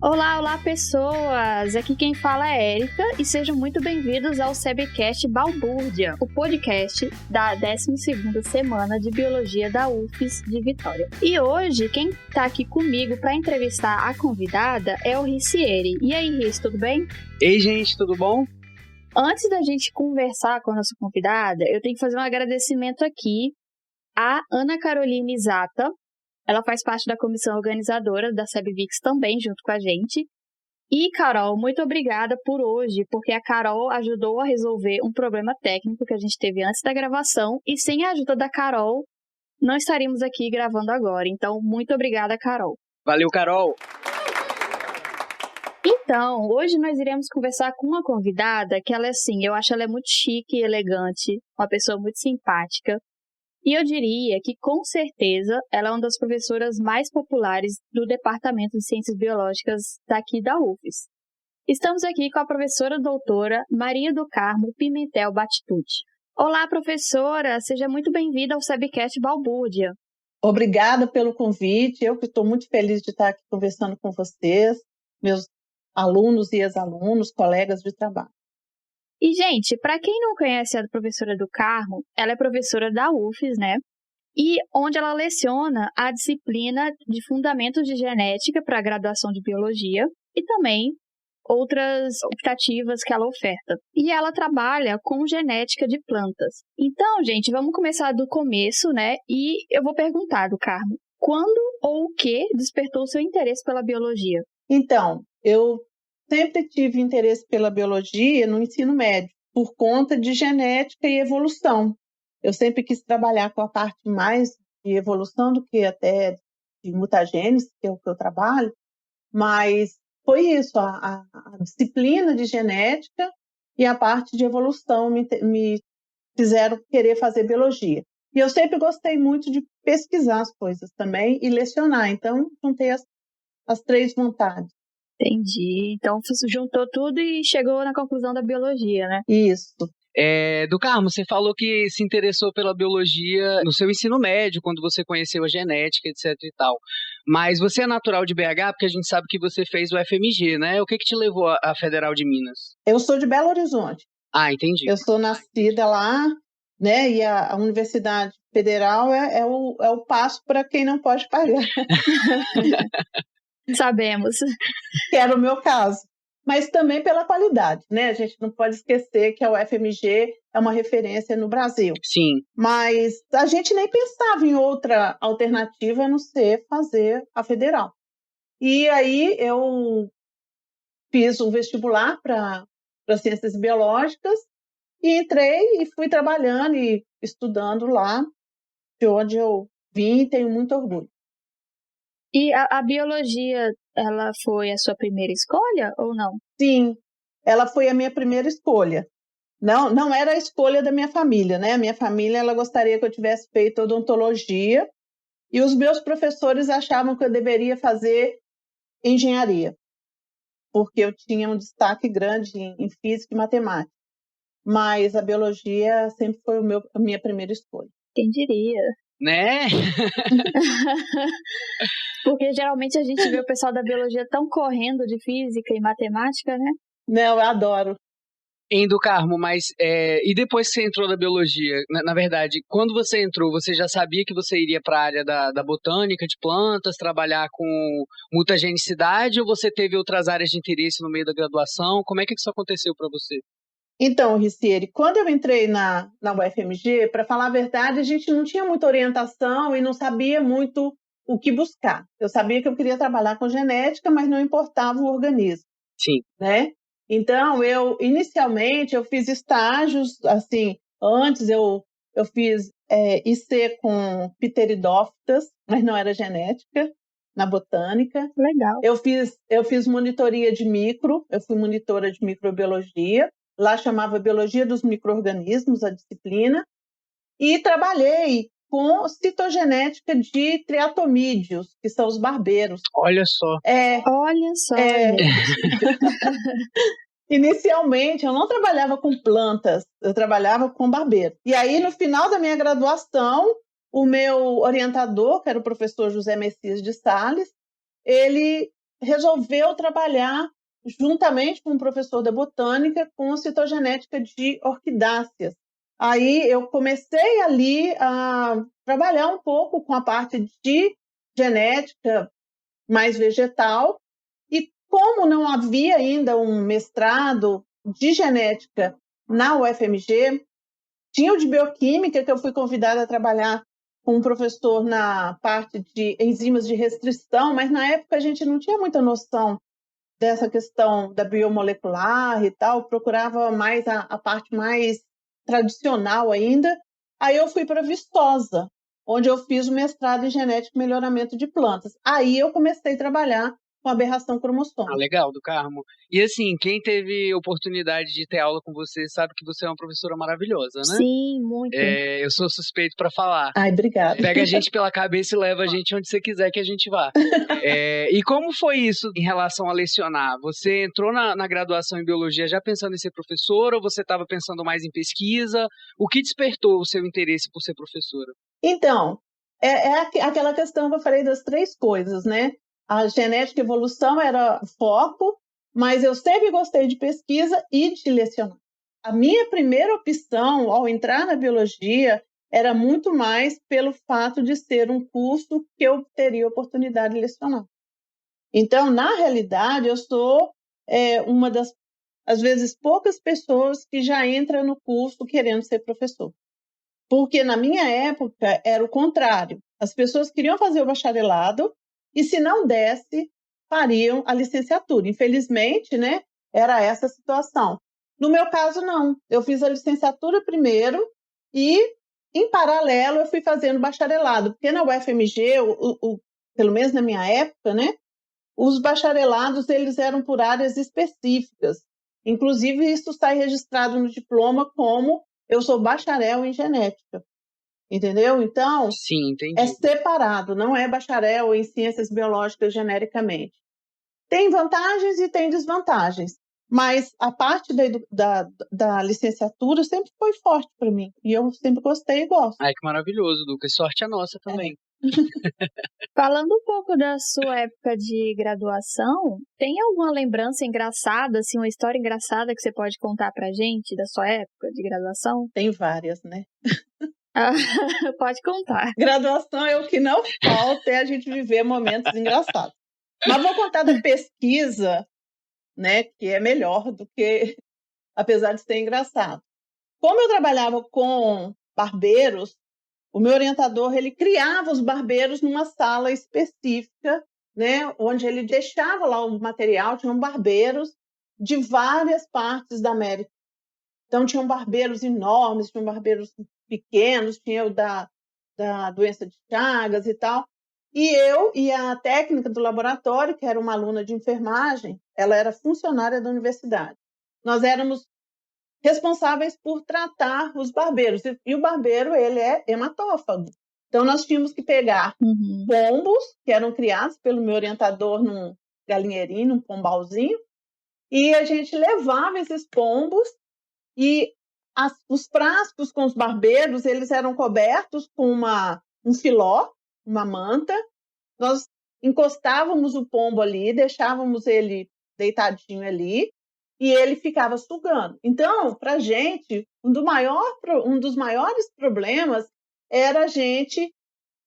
Olá, olá pessoas! Aqui quem fala é Érica e sejam muito bem-vindos ao SEBcast Balbúrdia, o podcast da 12ª semana de Biologia da UFES de Vitória. E hoje quem está aqui comigo para entrevistar a convidada é o Ricieri. E aí, Riz, tudo bem? Ei, gente, tudo bom? Antes da gente conversar com a nossa convidada, eu tenho que fazer um agradecimento aqui à Ana Carolina Isata. Ela faz parte da comissão organizadora da SEBVIX também, junto com a gente. E, Carol, muito obrigada por hoje, porque a Carol ajudou a resolver um problema técnico que a gente teve antes da gravação. E sem a ajuda da Carol, não estaríamos aqui gravando agora. Então, muito obrigada, Carol. Valeu, Carol! Então, hoje nós iremos conversar com uma convidada que ela é assim, eu acho ela é muito chique e elegante, uma pessoa muito simpática. E eu diria que, com certeza, ela é uma das professoras mais populares do Departamento de Ciências Biológicas daqui da UFES. Estamos aqui com a professora doutora Maria do Carmo Pimentel Batitucci. Olá, professora! Seja muito bem-vinda ao SEBcast Balbúrdia. Obrigada pelo convite. Eu que estou muito feliz de estar aqui conversando com vocês, meus alunos e ex-alunos, colegas de trabalho. E, gente, para quem não conhece a professora do Carmo, ela é professora da UFES, né? E onde ela leciona a disciplina de Fundamentos de Genética para a graduação de Biologia e também outras optativas que ela oferta. E ela trabalha com genética de plantas. Então, gente, vamos começar do começo, né? E eu vou perguntar do Carmo, quando ou o que despertou o seu interesse pela biologia? Então, eu sempre tive interesse pela biologia no ensino médio, por conta de genética e evolução. Eu sempre quis trabalhar com a parte mais de evolução do que até de mutagênese, que é o que eu trabalho, mas foi isso, a disciplina de genética e a parte de evolução me fizeram querer fazer biologia. E eu sempre gostei muito de pesquisar as coisas também e lecionar, então juntei as três vontades. Entendi. Então, juntou tudo e chegou na conclusão da biologia, né? Isso. Do Carmo, você falou que se interessou pela biologia no seu ensino médio, quando você conheceu a genética, etc e tal. Mas você é natural de BH, porque a gente sabe que você fez o FMG, né? O que te levou à Federal de Minas? Eu sou de Belo Horizonte. Ah, entendi. Eu sou nascida lá, né? E a Universidade Federal é o passo para quem não pode pagar. Sabemos. Que era o meu caso. Mas também pela qualidade, né? A gente não pode esquecer que a UFMG é uma referência no Brasil. Sim. Mas a gente nem pensava em outra alternativa a não ser fazer a federal. E aí eu fiz um vestibular para ciências biológicas e entrei e fui trabalhando e estudando lá, de onde eu vim e tenho muito orgulho. E a biologia, ela foi a sua primeira escolha ou não? Sim, ela foi a minha primeira escolha. Não era a escolha da minha família, né? A minha família, ela gostaria que eu tivesse feito odontologia e os meus professores achavam que eu deveria fazer engenharia, porque eu tinha um destaque grande em física e matemática. Mas a biologia sempre foi a minha primeira escolha. Quem diria? Né? Porque geralmente a gente vê o pessoal da biologia tão correndo de física e matemática, né? Não, eu adoro. Do Carmo, mas e depois que você entrou na biologia, na verdade, quando você entrou, você já sabia que você iria para a área da botânica, de plantas, trabalhar com mutagenicidade, ou você teve outras áreas de interesse no meio da graduação? Como é que isso aconteceu para você? Então, Ricieri, quando eu entrei na UFMG, para falar a verdade, a gente não tinha muita orientação e não sabia muito o que buscar. Eu sabia que eu queria trabalhar com genética, mas não importava o organismo. Sim. Né? Então, inicialmente, eu fiz estágios, assim, antes eu fiz IC com pteridófitas, mas não era genética, na botânica. Legal. Eu fiz monitoria de eu fui monitora de microbiologia, lá chamava Biologia dos Micro-Organismos, a disciplina, e trabalhei com citogenética de triatomídeos, que são os barbeiros. Olha só. Olha só. Inicialmente, eu não trabalhava com plantas, eu trabalhava com barbeiro. E aí, no final da minha graduação, o meu orientador, que era o professor José Messias de Sales, ele resolveu trabalhar juntamente com o professor da botânica com citogenética de orquidáceas. Aí eu comecei ali a trabalhar um pouco com a parte de genética mais vegetal, e como não havia ainda um mestrado de genética na UFMG, tinha o de bioquímica, que eu fui convidada a trabalhar com um professor na parte de enzimas de restrição, mas na época a gente não tinha muita noção dessa questão da biomolecular e tal, procurava mais a parte mais tradicional ainda. Aí eu fui para Vistosa, onde eu fiz o mestrado em genética e melhoramento de plantas. Aí eu comecei a trabalhar com aberração cromossômica. Legal, do Carmo. E assim, quem teve oportunidade de ter aula com você sabe que você é uma professora maravilhosa, né? Sim, muito. Eu sou suspeito para falar. Ai, obrigada. Pega a gente pela cabeça e leva a gente onde você quiser que a gente vá. E como foi isso em relação a lecionar? Você entrou na graduação em biologia já pensando em ser professora, ou você estava pensando mais em pesquisa? O que despertou o seu interesse por ser professora? Então, aquela questão que eu falei das 3 coisas, né? A genética e evolução era foco, mas eu sempre gostei de pesquisa e de lecionar. A minha primeira opção ao entrar na biologia era muito mais pelo fato de ser um curso que eu teria oportunidade de lecionar. Então, na realidade, eu sou uma das, às vezes, poucas pessoas que já entra no curso querendo ser professor. Porque na minha época era o contrário. As pessoas queriam fazer o bacharelado e, se não desse, fariam a licenciatura. Infelizmente, né, era essa a situação. No meu caso, não. Eu fiz a licenciatura primeiro e, em paralelo, eu fui fazendo bacharelado. Porque na UFMG, pelo menos na minha época, né, os bacharelados eles eram por áreas específicas. Inclusive, isso está registrado no diploma como eu sou bacharel em genética. Entendeu? Então, sim, entendi. É separado, não é bacharel em ciências biológicas genericamente. Tem vantagens e tem desvantagens, mas a parte da licenciatura sempre foi forte para mim, e eu sempre gostei e gosto. Ai, que maravilhoso, Lucas. Sorte a nossa também. Falando um pouco da sua época de graduação, tem alguma lembrança engraçada, assim, uma história engraçada que você pode contar pra gente da sua época de graduação? Tem várias, né? Pode contar. Graduação é o que não falta, é a gente viver momentos engraçados. Mas vou contar da pesquisa, né, que é melhor do que, apesar de ser engraçado. Como eu trabalhava com barbeiros, o meu orientador ele criava os barbeiros numa sala específica, né, onde ele deixava lá o material. Tinham barbeiros de várias partes da América. Então, tinham barbeiros enormes, tinham barbeiros pequenos, tinha o da doença de Chagas e tal. E eu e a técnica do laboratório, que era uma aluna de enfermagem, ela era funcionária da universidade. Nós éramos responsáveis por tratar os barbeiros. E o barbeiro, ele é hematófago. Então, nós tínhamos que pegar pombos, que eram criados pelo meu orientador num galinheirinho, num pombalzinho, e a gente levava esses pombos e os frascos com os barbeiros, eles eram cobertos com um filó, uma manta. Nós encostávamos o pombo ali, deixávamos ele deitadinho ali, e ele ficava sugando. Então, para a gente, um dos maiores problemas era a gente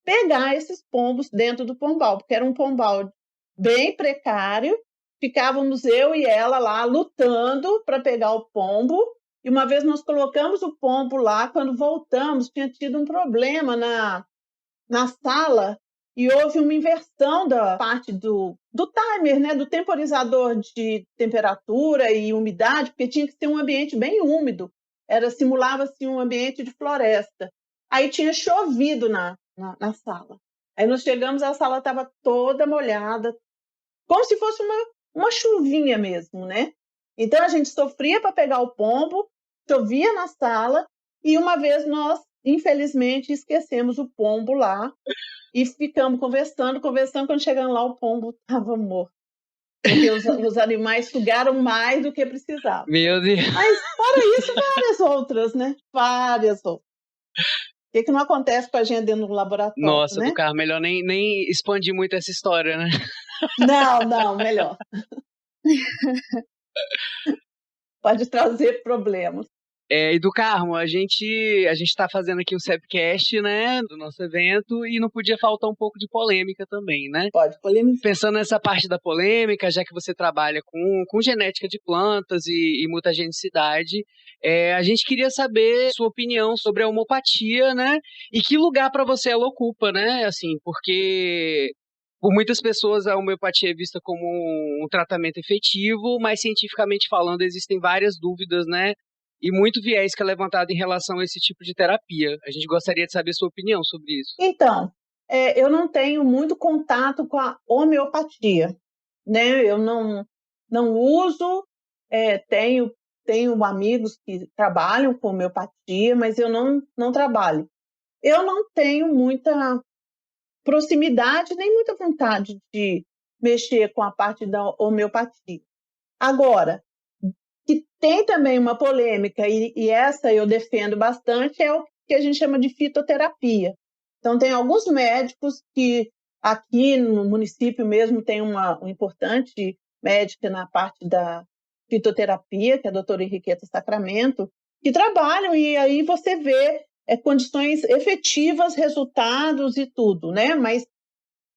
pegar esses pombos dentro do pombal, porque era um pombal bem precário. Ficávamos eu e ela lá lutando para pegar o pombo. E uma vez nós colocamos o pombo lá, quando voltamos, tinha tido um problema na sala e houve uma inversão da parte do timer, né, do temporizador de temperatura e umidade, porque tinha que ser um ambiente bem úmido, simulava-se um ambiente de floresta. Aí tinha chovido na sala. Aí nós chegamos, a sala estava toda molhada, como se fosse uma chuvinha mesmo, né? Então a gente sofria para pegar o pombo, chovia na sala, e uma vez nós, infelizmente, esquecemos o pombo lá e ficamos conversando. Quando chegamos lá, o pombo estava morto. Porque os animais sugaram mais do que precisavam. Meu Deus! Mas, fora isso, várias outras, né? Várias outras. O que não acontece com a gente dentro do laboratório, Nossa, né? do carro, melhor nem expandir muito essa história, né? Não, melhor. Pode trazer problemas. E do Carmo, a gente está fazendo aqui o Sepcast, né, do nosso evento, e não podia faltar um pouco de polêmica também, né? Pode polemizar. Pensando nessa parte da polêmica, já que você trabalha com genética de plantas e mutagenicidade, a gente queria saber sua opinião sobre a homeopatia, né? E que lugar para você ela ocupa, né? Assim, porque por muitas pessoas a homeopatia é vista como um tratamento efetivo, mas cientificamente falando existem várias dúvidas, né? E muito viés que é levantado em relação a esse tipo de terapia. A gente gostaria de saber sua opinião sobre isso. Então, eu não tenho muito contato com a homeopatia, né? Eu não uso, tenho amigos que trabalham com homeopatia, mas eu não trabalho. Eu não tenho muita proximidade nem muita vontade de mexer com a parte da homeopatia. Agora, que tem também uma polêmica, e essa eu defendo bastante, é o que a gente chama de fitoterapia. Então, tem alguns médicos que aqui no município mesmo tem uma importante médica na parte da fitoterapia, que é a doutora Henriqueta Sacramento, que trabalham e aí você vê condições efetivas, resultados e tudo, né? Mas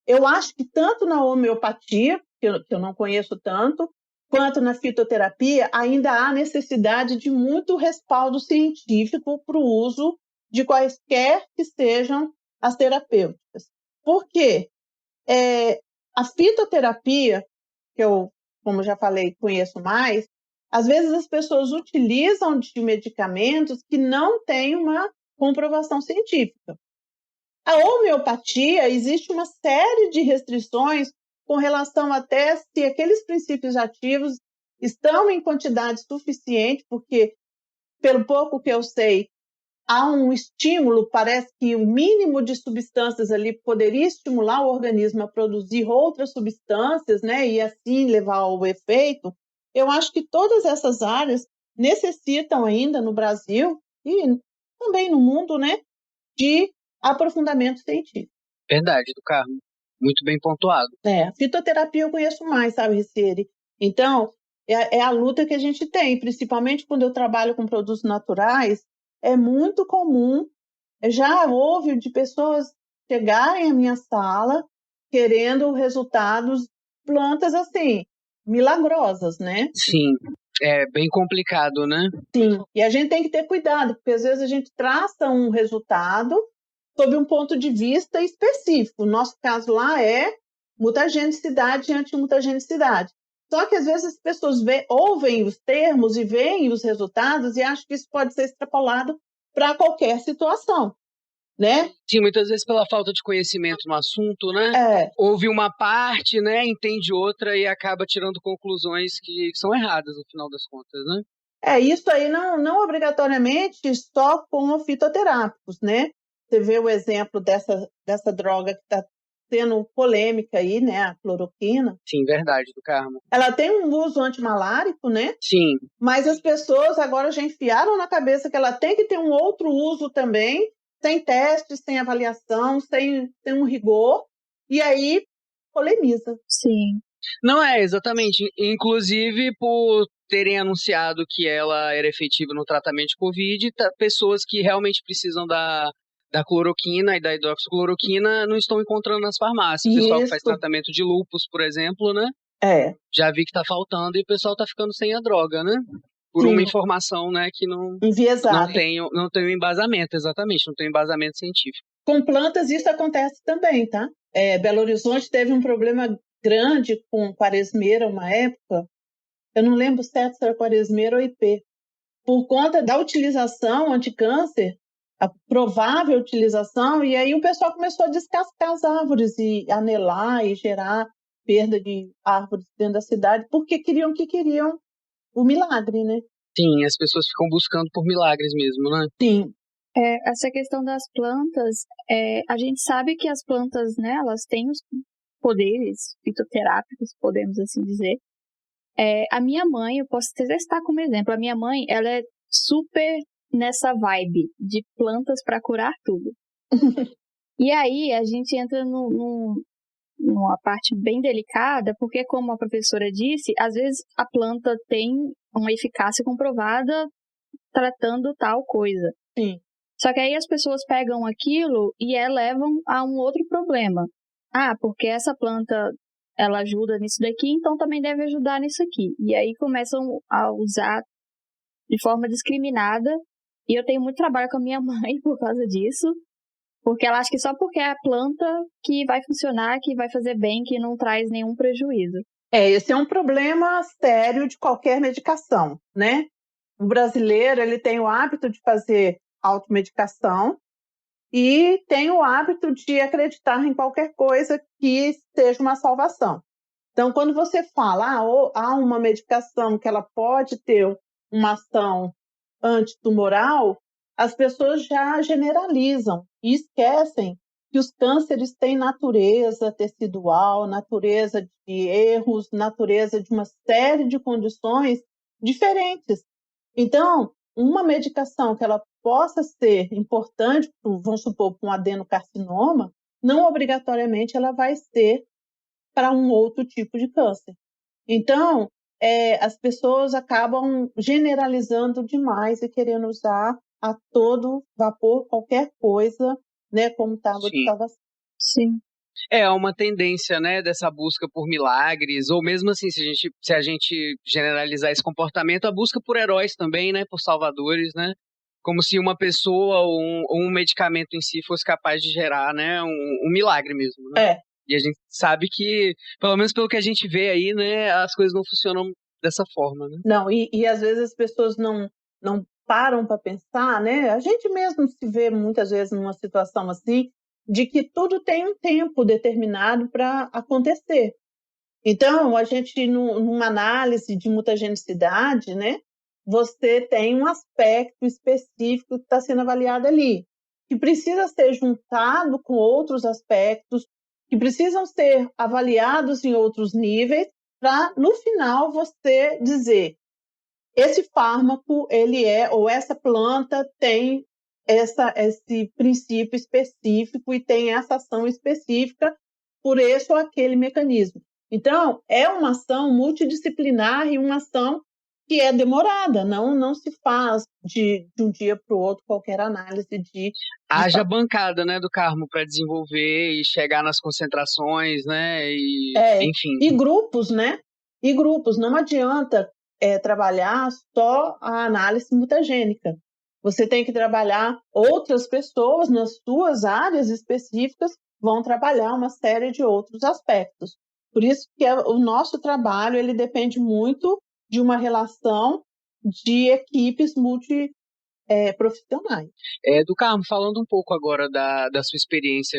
eu acho que tanto na homeopatia, que eu não conheço tanto, quanto na fitoterapia, ainda há necessidade de muito respaldo científico para o uso de quaisquer que sejam as terapêuticas. Por quê? A fitoterapia, que eu, como já falei, conheço mais, às vezes as pessoas utilizam de medicamentos que não têm uma comprovação científica. A homeopatia, existe uma série de restrições com relação até se aqueles princípios ativos estão em quantidade suficiente, porque, pelo pouco que eu sei, há um estímulo, parece que o mínimo de substâncias ali poderia estimular o organismo a produzir outras substâncias, né, e assim levar ao efeito. Eu acho que todas essas áreas necessitam ainda no Brasil e também no mundo, né, de aprofundamento científico. Verdade, do Carmo. Muito bem pontuado. A fitoterapia eu conheço mais, sabe, Ricieri? Então, é a luta que a gente tem, principalmente quando eu trabalho com produtos naturais, é muito comum, já houve de pessoas chegarem à minha sala querendo resultados, plantas assim, milagrosas, né? Sim, é bem complicado, né? Sim, e a gente tem que ter cuidado, porque às vezes a gente traça um resultado sob um ponto de vista específico. O nosso caso lá é mutagenicidade e antimutagenicidade. Só que às vezes as pessoas ouvem os termos e veem os resultados e acham que isso pode ser extrapolado para qualquer situação, né? Sim, muitas vezes pela falta de conhecimento no assunto, né? Ouve uma parte, né? Entende outra e acaba tirando conclusões que são erradas no final das contas, né? Isso aí não obrigatoriamente só com fitoterápicos, né? Você vê o exemplo dessa droga que está tendo polêmica aí, né? A cloroquina. Sim, verdade, do Carmo. Ela tem um uso antimalárico, né? Sim. Mas as pessoas agora já enfiaram na cabeça que ela tem que ter um outro uso também, sem testes, sem avaliação, sem um rigor, e aí polemiza. Sim. Não exatamente. Inclusive, por terem anunciado que ela era efetiva no tratamento de Covid, pessoas que realmente precisam da cloroquina e da hidroxicloroquina não estão encontrando nas farmácias. O pessoal que faz tratamento de lúpus, por exemplo, né? Já vi que está faltando e o pessoal está ficando sem a droga, né? Por uma informação, né, que não tem um embasamento, exatamente, não tem um embasamento científico. Com plantas isso acontece também, tá? Belo Horizonte teve um problema grande com quaresmeira uma época, eu não lembro certo se era quaresmeira ou IP, por conta da utilização anticâncer, a provável utilização, e aí o pessoal começou a descascar as árvores e anelar e gerar perda de árvores dentro da cidade, porque queriam o milagre, né? Sim, as pessoas ficam buscando por milagres mesmo, né? Sim. Essa questão das plantas, a gente sabe que as plantas, né, elas têm os poderes fitoterápicos, podemos assim dizer. A minha mãe, eu posso testar como exemplo, a minha mãe, ela é super nessa vibe de plantas para curar tudo. E aí a gente entra uma parte bem delicada, porque, como a professora disse, às vezes a planta tem uma eficácia comprovada tratando tal coisa. Sim. Só que aí as pessoas pegam aquilo e levam a um outro problema. Ah, porque essa planta, ela ajuda nisso daqui, então também deve ajudar nisso aqui. E aí começam a usar de forma discriminada. E eu tenho muito trabalho com a minha mãe por causa disso. Porque ela acha que só porque é a planta que vai funcionar, que vai fazer bem, que não traz nenhum prejuízo. Esse é um problema sério de qualquer medicação, né? O brasileiro, ele tem o hábito de fazer automedicação e tem o hábito de acreditar em qualquer coisa que seja uma salvação. Então, quando você fala, há uma medicação que ela pode ter uma ação antitumoral, as pessoas já generalizam e esquecem que os cânceres têm natureza tecidual, natureza de erros, natureza de uma série de condições diferentes. Então, uma medicação que ela possa ser importante, vamos supor, para um adenocarcinoma, não obrigatoriamente ela vai ser para um outro tipo de câncer. Então, as pessoas acabam generalizando demais e querendo usar a todo vapor qualquer coisa, né, como tábua de Sim. salvação. Sim. É uma tendência, né, dessa busca por milagres, ou mesmo assim, se a gente generalizar esse comportamento, a busca por heróis também, né, por salvadores, né, como se uma pessoa ou um medicamento em si fosse capaz de gerar, né, um milagre mesmo, né? É. E a gente sabe que, pelo menos pelo que a gente vê aí, né, as coisas não funcionam dessa forma, né? Não, e às vezes as pessoas não param para pensar, né? A gente mesmo se vê muitas vezes numa situação assim, de que tudo tem um tempo determinado para acontecer. Então, a gente, numa análise de mutagenicidade, né, você tem um aspecto específico que está sendo avaliado ali, que precisa ser juntado com outros aspectos, que precisam ser avaliados em outros níveis, para, no final, você dizer, esse fármaco, ele ou essa planta tem esse princípio específico e tem essa ação específica por esse ou aquele mecanismo. Então, é uma ação multidisciplinar e uma ação que é demorada, não se faz de um dia para o outro qualquer análise de Haja bancada, né, do Carmo para desenvolver e chegar nas concentrações, né, e enfim. E grupos, né? E grupos, não adianta trabalhar só a análise mutagênica. Você tem que trabalhar outras pessoas nas suas áreas específicas, vão trabalhar uma série de outros aspectos. Por isso que o nosso trabalho ele depende muito de uma relação de equipes multiprofissionais. Do Carmo, falando um pouco agora da sua experiência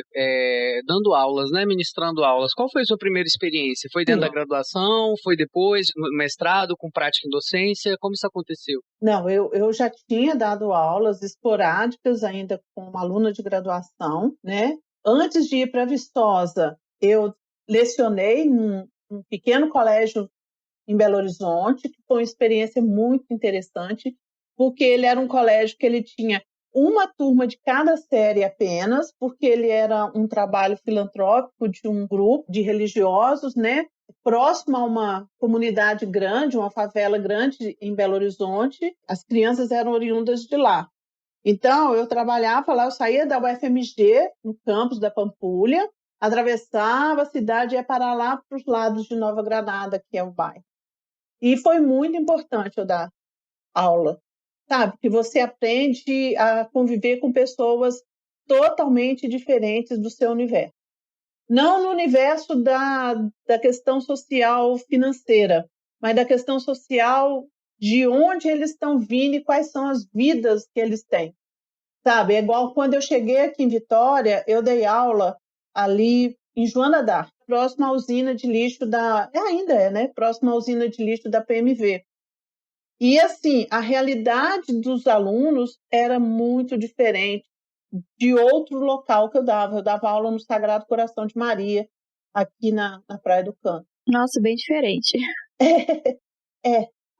dando aulas, né, ministrando aulas, qual foi a sua primeira experiência? Foi dentro da graduação? Foi depois, no mestrado, com prática em docência? Como isso aconteceu? Não, eu já tinha dado aulas esporádicas ainda como aluna de graduação, né? Antes de ir para Viçosa, eu lecionei num pequeno colégio em Belo Horizonte, que foi uma experiência muito interessante, porque ele era um colégio que ele tinha uma turma de cada série apenas, porque ele era um trabalho filantrópico de um grupo de religiosos, né? Próximo a uma comunidade grande, uma favela grande em Belo Horizonte. As crianças eram oriundas de lá. Então, eu trabalhava lá, eu saía da UFMG, no campus da Pampulha, atravessava a cidade e ia parar lá para os lados de Nova Granada, que é o bairro. E foi muito importante eu dar aula, sabe? Que você aprende a conviver com pessoas totalmente diferentes do seu universo. Não no universo da questão social financeira, mas da questão social de onde eles estão vindo e quais são as vidas que eles têm. Sabe? É igual quando eu cheguei aqui em Vitória, eu dei aula ali em Joana d'Arc, próxima à usina de lixo ainda é, né? Próxima à usina de lixo da PMV. E, assim, a realidade dos alunos era muito diferente de outro local que eu dava. Eu dava aula no Sagrado Coração de Maria, aqui na Praia do Canto. Nossa, bem diferente.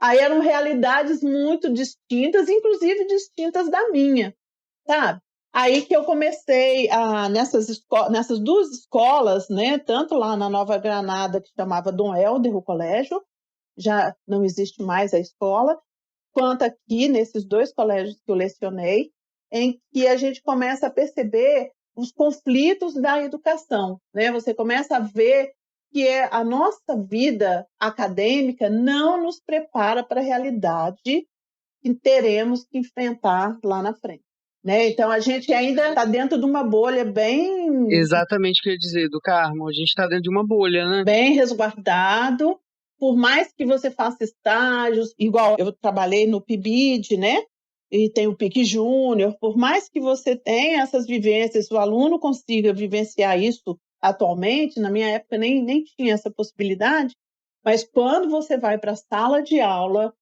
Aí eram realidades muito distintas, inclusive distintas da minha, sabe? Aí que eu comecei nessas duas escolas, né, tanto lá na Nova Granada, que chamava Dom Helder, o colégio, já não existe mais a escola, quanto aqui nesses dois colégios que eu lecionei, em que a gente começa a perceber os conflitos da educação, né? Você começa a ver que a nossa vida acadêmica não nos prepara para a realidade que teremos que enfrentar lá na frente, né? Então a gente ainda está dentro de uma bolha Exatamente o que eu ia dizer, do Carmo. A gente está dentro de uma bolha, né? bem resguardado. Por mais que você faça estágios, igual eu trabalhei no PIBID, né? E tem o PIC Júnior, por mais que você tenha essas vivências, o aluno consiga vivenciar isso atualmente, na minha época nem tinha essa possibilidade, mas quando você vai para a sala de aula,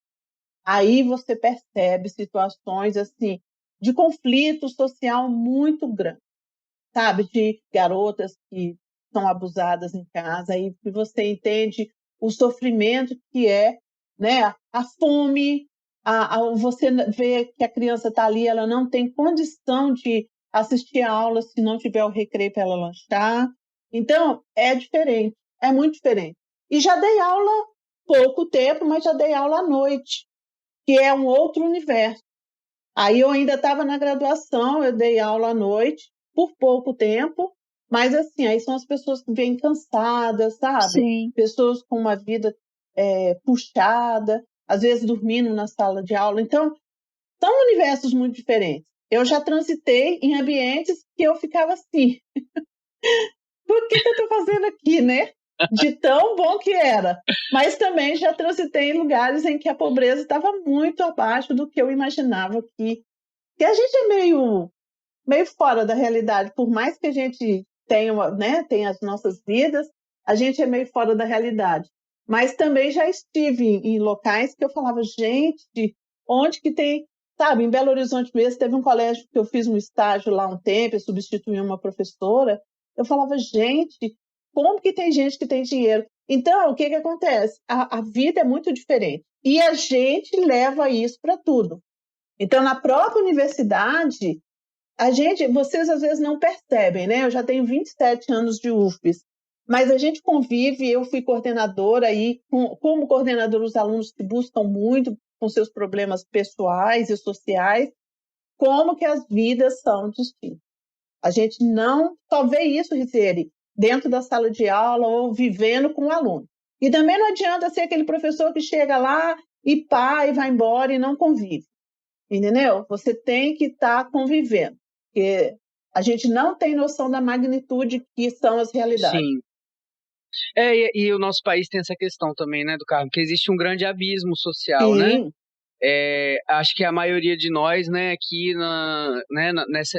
aí você percebe situações assim de conflito social muito grande, sabe? De garotas que são abusadas em casa, aí que você entende o sofrimento que é, né? A fome, você vê que a criança está ali, ela não tem condição de assistir a aula se não tiver o recreio para ela lanchar. Então, é diferente, é muito diferente. E já dei aula pouco tempo, mas já dei aula à noite, que é um outro universo. Aí eu ainda estava na graduação, eu dei aula à noite, por pouco tempo, mas assim, aí são as pessoas que vêm cansadas, sabe? Sim. Pessoas com uma vida puxada, às vezes dormindo na sala de aula. Então, são universos muito diferentes. Eu já transitei em ambientes que eu ficava assim, por que eu estou fazendo aqui, né? De tão bom que era. Mas também já transitei em lugares em que a pobreza estava muito abaixo do que eu imaginava que a gente é meio fora da realidade, por mais que a gente tenha as nossas vidas, a gente é meio fora da realidade. Mas também já estive em locais que eu falava, gente, onde que tem, sabe, em Belo Horizonte mesmo, teve um colégio que eu fiz um estágio lá um tempo, eu substituí uma professora, eu falava, gente, como que tem gente que tem dinheiro? Então, o que acontece? A vida é muito diferente. E a gente leva isso para tudo. Então, na própria universidade, vocês às vezes não percebem, né? Eu já tenho 27 anos de UFES, mas a gente convive, eu fui coordenadora aí, como coordenadora dos alunos que buscam muito com seus problemas pessoais e sociais, como que as vidas são distintas. A gente não só vê isso, Ricieri, dentro da sala de aula ou vivendo com o aluno. E também não adianta ser aquele professor que chega lá e pá, e vai embora e não convive. Entendeu? Você tem que estar convivendo, porque a gente não tem noção da magnitude que são as realidades. Sim. E o nosso país tem essa questão também, né, do Carmo, que existe um grande abismo social, né? Sim, Acho que a maioria de nós, né, aqui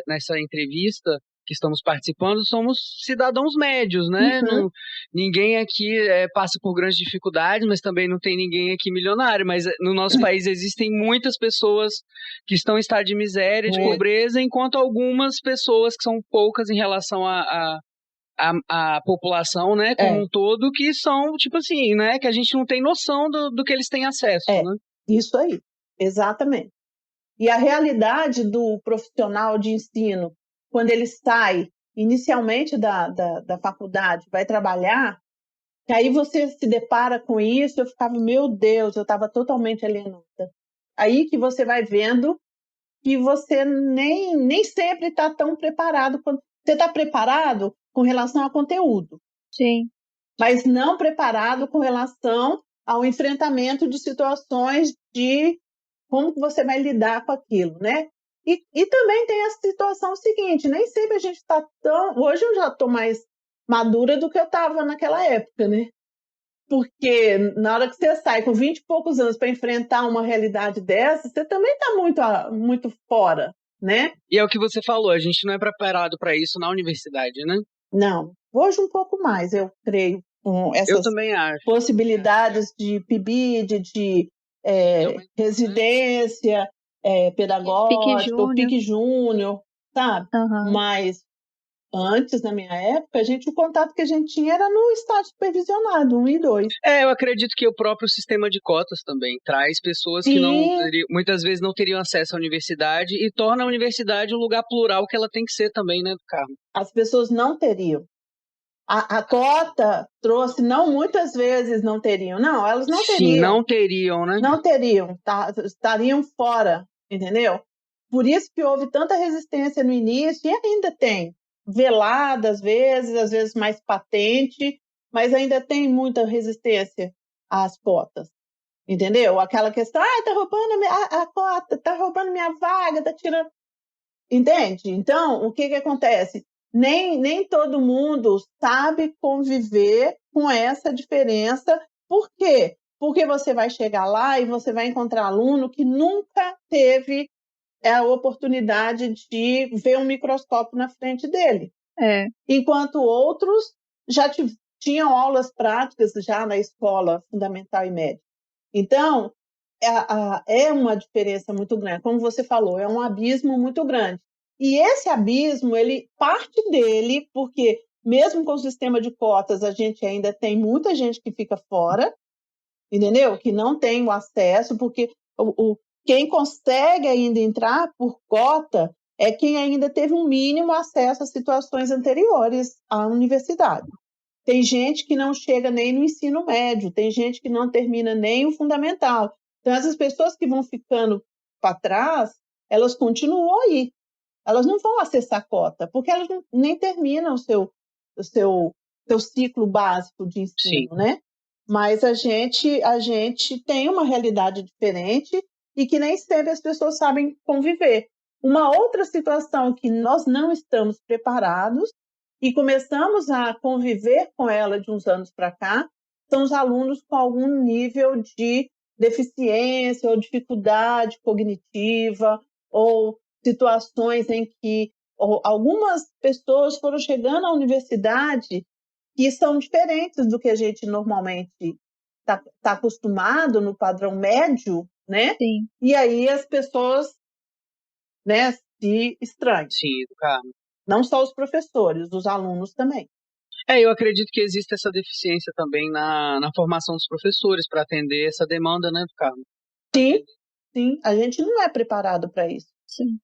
nessa entrevista que estamos participando, somos cidadãos médios, né? uhum, Ninguém aqui passa por grandes dificuldades, mas também não tem ninguém aqui milionário. Mas no nosso país existem muitas pessoas que estão em estado de miséria, de pobreza, enquanto algumas pessoas, que são poucas em relação a população, né, como um todo, que são, tipo assim, né, que a gente não tem noção do que eles têm acesso, né? Isso aí, exatamente. E a realidade do profissional de ensino, quando ele sai inicialmente da faculdade, vai trabalhar, que aí você se depara com isso, eu ficava, meu Deus, eu estava totalmente alienada. Aí que você vai vendo que você nem sempre está tão preparado. Você está preparado com relação ao conteúdo. Sim. Mas não preparado com relação ao enfrentamento de situações de como que você vai lidar com aquilo, né? E também tem a situação seguinte, nem sempre a gente está tão... Hoje eu já estou mais madura do que eu estava naquela época, né? Porque na hora que você sai com 20 e poucos anos para enfrentar uma realidade dessa, você também está muito fora, né? E é o que você falou, a gente não é preparado para isso na universidade, né? Não. Hoje um pouco mais, eu creio, com essas Eu também acho. possibilidades de PIBID, de residência pedagógica, o PIC Júnior, sabe? Uhum. Mas Antes, na minha época, o contato que a gente tinha era no estágio supervisionado, 1 e 2. Eu acredito que o próprio sistema de cotas também traz pessoas que muitas vezes não teriam acesso à universidade e torna a universidade um lugar plural que ela tem que ser também, né, Carmo? As pessoas não teriam. A cota trouxe, não, muitas vezes não teriam. Não, elas não teriam. Sim, não teriam, né? Não teriam, estariam fora, entendeu? Por isso que houve tanta resistência no início, e ainda tem, velada às vezes mais patente, mas ainda tem muita resistência às cotas, entendeu? Aquela questão, tá roubando a cota, tá roubando minha vaga, tá tirando... Entende? Então, o que acontece? Nem todo mundo sabe conviver com essa diferença. Por quê? Porque você vai chegar lá e você vai encontrar aluno que nunca teve a oportunidade de ver um microscópio na frente dele. Enquanto outros já tinham aulas práticas já na escola fundamental e média. Então, é uma diferença muito grande. Como você falou, é um abismo muito grande. E esse abismo, parte dele, porque mesmo com o sistema de cotas, a gente ainda tem muita gente que fica fora, entendeu? Que não tem o acesso, porque quem consegue ainda entrar por cota é quem ainda teve um mínimo acesso a situações anteriores à universidade. Tem gente que não chega nem no ensino médio, tem gente que não termina nem o fundamental. Então, essas pessoas que vão ficando para trás, elas continuam aí. Elas não vão acessar a cota, porque elas nem terminam o seu ciclo básico de ensino, né? Mas a gente tem uma realidade diferente e que nem sempre as pessoas sabem conviver. Uma outra situação que nós não estamos preparados e começamos a conviver com ela de uns anos para cá são os alunos com algum nível de deficiência ou dificuldade cognitiva ou situações em que algumas pessoas foram chegando à universidade que são diferentes do que a gente normalmente está acostumado no padrão médio, né? Sim. E aí as pessoas, né, se estranham. Sim, Carmo. Não só os professores, os alunos também. Eu acredito que existe essa deficiência também na formação dos professores para atender essa demanda, né, Carmo? Sim. A gente não é preparado para isso. Sim.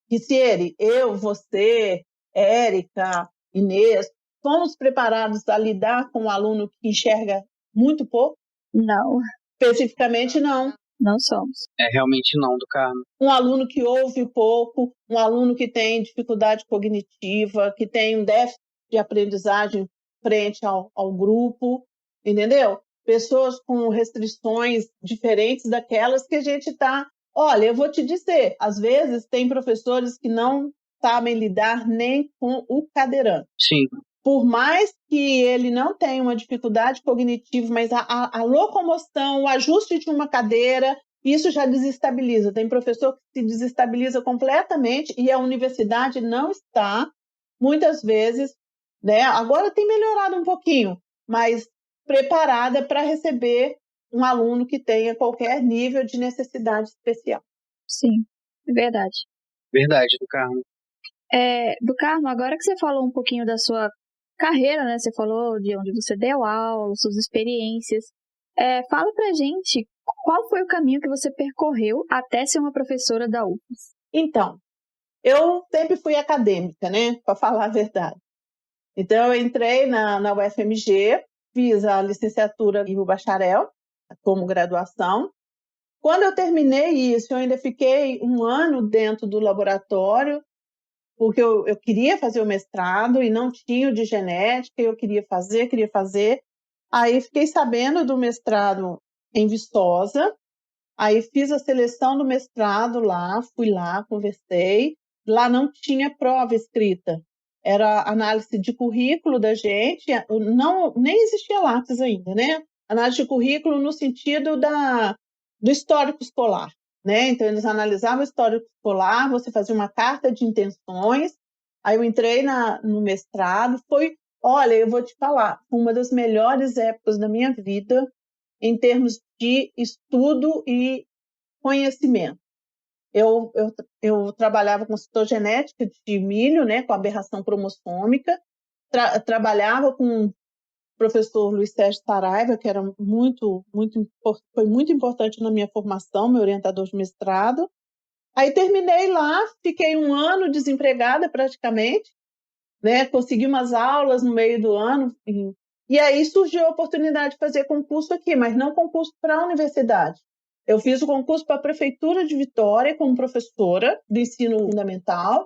Kisieri, eu, você, Érica, Inês, fomos preparados a lidar com um aluno que enxerga muito pouco? Não. Especificamente, não. Não somos. Realmente não, do Carmo. Um aluno que ouve pouco, um aluno que tem dificuldade cognitiva, que tem um déficit de aprendizagem frente ao grupo, entendeu? Pessoas com restrições diferentes daquelas que a gente está... Olha, eu vou te dizer, às vezes tem professores que não sabem lidar nem com o cadeirante. Sim. Por mais que ele não tenha uma dificuldade cognitiva, mas a locomoção, o ajuste de uma cadeira, isso já desestabiliza. Tem professor que se desestabiliza completamente e a universidade não está, muitas vezes, né? Agora tem melhorado um pouquinho, mas preparada para receber um aluno que tenha qualquer nível de necessidade especial. Sim, verdade. Verdade, do Carmo. Do Carmo, agora que você falou um pouquinho da sua carreira, né? Você falou de onde você deu aula, suas experiências. Fala pra gente qual foi o caminho que você percorreu até ser uma professora da UFES. Então, eu sempre fui acadêmica, né? Para falar a verdade. Então, eu entrei na UFMG, fiz a licenciatura e o bacharel como graduação. Quando eu terminei isso, eu ainda fiquei 1 ano dentro do laboratório, porque eu queria fazer o mestrado e não tinha o de genética, eu queria fazer. Aí fiquei sabendo do mestrado em Viçosa, aí fiz a seleção do mestrado lá, fui lá, conversei. Lá não tinha prova escrita, era análise de currículo da gente, nem existia Lattes ainda, né? Análise de currículo no sentido do histórico escolar, né? Então, eles analisavam o histórico escolar, você fazia uma carta de intenções, aí eu entrei no mestrado, olha, eu vou te falar, uma das melhores épocas da minha vida em termos de estudo e conhecimento. eu trabalhava com citogenética de milho, né, com aberração cromossômica, trabalhava com o professor Luiz Sérgio Saraiva, que era foi muito importante na minha formação, meu orientador de mestrado. Aí terminei lá, fiquei 1 ano desempregada praticamente, né, consegui umas aulas no meio do ano, e aí surgiu a oportunidade de fazer concurso aqui, mas não concurso para a universidade. Eu fiz o concurso para a Prefeitura de Vitória como professora do ensino fundamental,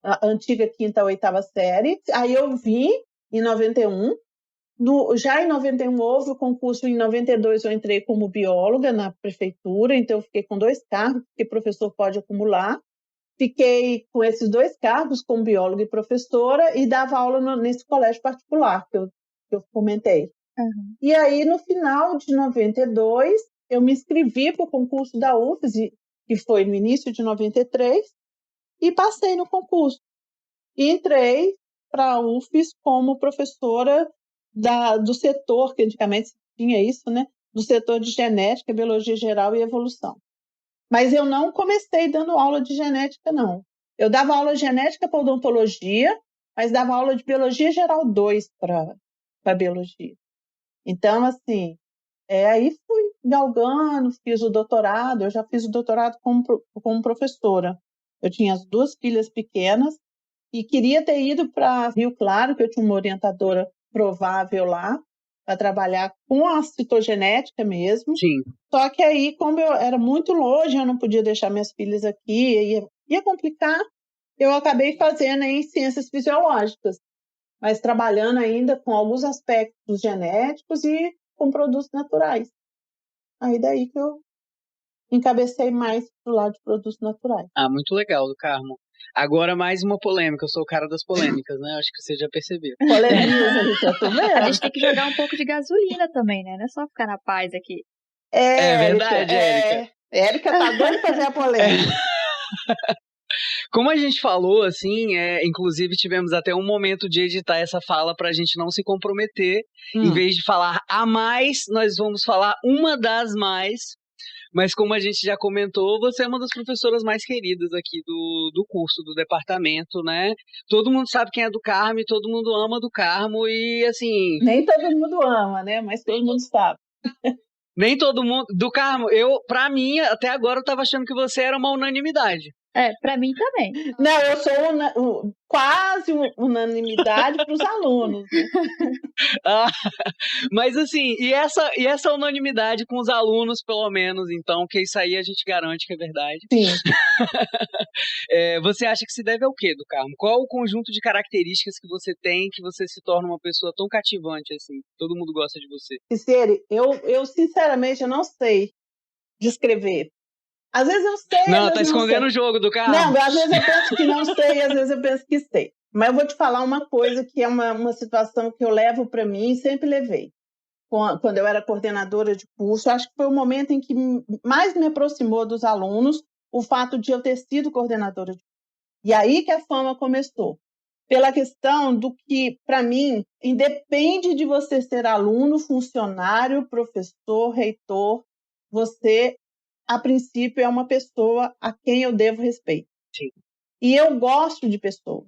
a antiga 5ª ou 8ª série. Aí eu vim em 91. Já em 91 houve o concurso, em 92 eu entrei como bióloga na prefeitura, então eu fiquei com 2 cargos, porque professor pode acumular. Fiquei com esses 2 cargos, como bióloga e professora, e dava aula nesse colégio particular que eu comentei. Uhum. E aí, no final de 92, eu me inscrevi para o concurso da UFES, que foi no início de 93, e passei no concurso. E entrei para a UFES como professora do setor, que antigamente tinha isso, né? Do setor de genética, biologia geral e evolução. Mas eu não comecei dando aula de genética, não. Eu dava aula de genética para odontologia, mas dava aula de biologia geral 2 para biologia. Então, assim, aí fui galgando, fiz o doutorado. Eu já fiz o doutorado como professora. Eu tinha as 2 filhas pequenas e queria ter ido para Rio Claro, que eu tinha uma orientadora provável lá, para trabalhar com a citogenética mesmo. Sim. Só que aí, como eu era muito longe, eu não podia deixar minhas filhas aqui, ia complicar, eu acabei fazendo em ciências fisiológicas, mas trabalhando ainda com alguns aspectos genéticos e com produtos naturais. Aí daí que eu encabecei mais do lado de produtos naturais. Ah, muito legal, do Carmo. Agora mais uma polêmica, eu sou o cara das polêmicas, né? Acho que você já percebeu. Polemiza, eu tô vendo. A gente tem que jogar um pouco de gasolina também, né? Não é só ficar na paz aqui. É verdade, Érica. Érica tá doida pra fazer a polêmica. Como a gente falou, assim, inclusive tivemos até um momento de editar essa fala para a gente não se comprometer. Em vez de falar a mais, nós vamos falar uma das mais. Mas como a gente já comentou, você é uma das professoras mais queridas aqui do curso, do departamento, né? Todo mundo sabe quem é do Carmo e todo mundo ama do Carmo e, assim... Nem todo mundo ama, né? Mas todo mundo sabe. Nem todo mundo... Do Carmo, pra mim, até agora eu tava achando que você era uma unanimidade. Pra mim também. Não, eu sou quase unanimidade para os alunos, né? Mas assim, e essa unanimidade com os alunos, pelo menos, então, que isso aí a gente garante que é verdade. Sim. Você acha que se deve ao quê, do Carmo? Qual o conjunto de características que você tem que você se torna uma pessoa tão cativante assim? Todo mundo gosta de você. Cicere, eu sinceramente eu não sei descrever. Às vezes eu sei, não, tá escondendo o jogo do Carmo. Não, às vezes eu penso que não sei, às vezes eu penso que sei. Mas eu vou te falar uma coisa que é uma situação que eu levo para mim e sempre levei. Quando eu era coordenadora de curso, acho que foi o momento em que mais me aproximou dos alunos o fato de eu ter sido coordenadora de curso. E aí que a fama começou. Pela questão do que, para mim, independe de você ser aluno, funcionário, professor, reitor, você, a princípio, é uma pessoa a quem eu devo respeito. Sim. E eu gosto de pessoas.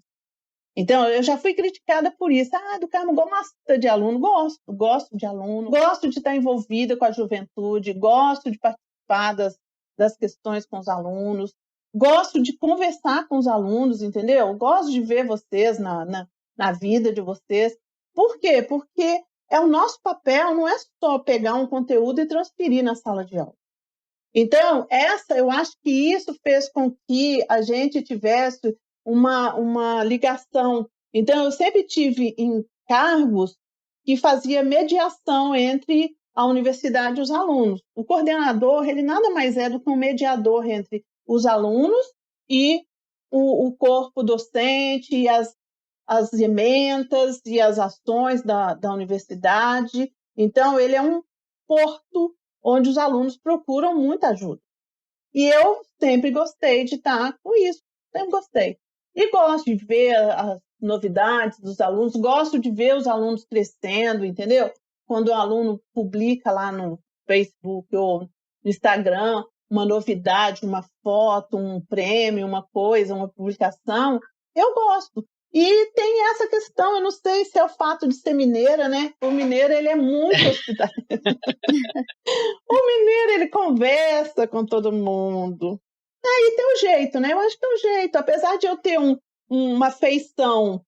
Então, eu já fui criticada por isso. Do Carmo gosta de aluno? Gosto de aluno. Gosto de estar envolvida com a juventude. Gosto de participar das questões com os alunos. Gosto de conversar com os alunos, entendeu? Gosto de ver vocês na vida de vocês. Por quê? Porque é o nosso papel, não é só pegar um conteúdo e transferir na sala de aula. Então, eu acho que isso fez com que a gente tivesse uma ligação. Então, eu sempre tive em cargos que fazia mediação entre a universidade e os alunos. O coordenador, ele nada mais é do que um mediador entre os alunos e o corpo docente e as ementas e as ações da universidade. Então, ele é um porto onde os alunos procuram muita ajuda. E eu sempre gostei de estar com isso, sempre gostei. E gosto de ver as novidades dos alunos, gosto de ver os alunos crescendo, entendeu? Quando o aluno publica lá no Facebook ou no Instagram uma novidade, uma foto, um prêmio, uma coisa, uma publicação, eu gosto. E tem essa questão, eu não sei se é o fato de ser mineira, né? O mineiro, ele é muito hospitaleiro. O mineiro, ele conversa com todo mundo. Aí tem um jeito, né? Eu acho que tem um jeito. Apesar de eu ter uma feição